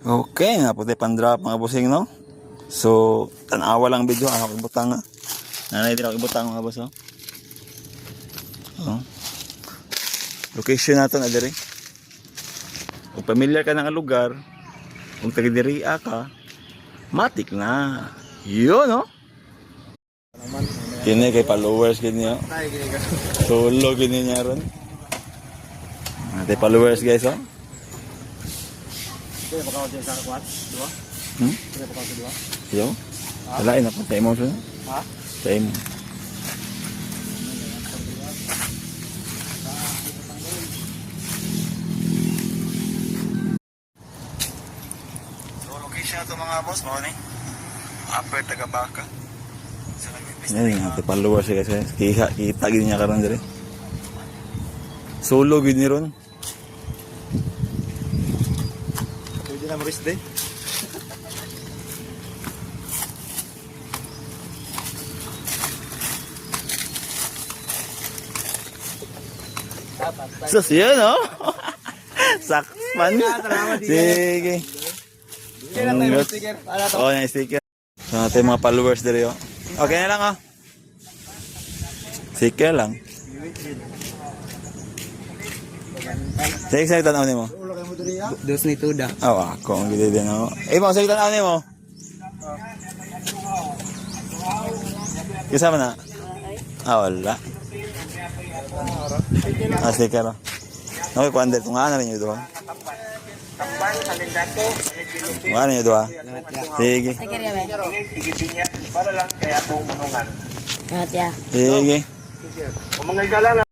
Okay, nga puti pan-drop mga bossing, no? So, tanawa lang video, ako ibutang nga. Nanay din ako ibutang mga boss, no? Oh. Location nato na diri. Kung familiar ka ng lugar, kung taga-diriya ka, matik na. Yun, no? Kini kay followers gini, no? Solo gini niya ron. Ate followers guys, oh. Kaya pa ka sa kwat? Dua? Kaya pa ka sa dua? Yo. Wala na po sa imo so. Ha? Sa imo. So location to mga boss mo ni. Upper Tagabaka. Ayun, ate followers guys. Kita gini niya karon dire. Solo gini ron. Pwede na mo rest day. So, yun, no? Sakpan. Sige. Oh, yung sticker. So, natin mga followers dito. Okay na lang, oh. Sticker lang. Sige, sa tanaw ni mo. Dos ni Tuda. Oh, ako ang gili din ako. Mo, sa tanaw ni mo. Kasama na? Wala. Sticker, oh. Okay, kuwander. Tungaan na rin yung doon. Tungaan na yung doon. Sige. Para lang kaya itong manungan. Sige. Kung mga igala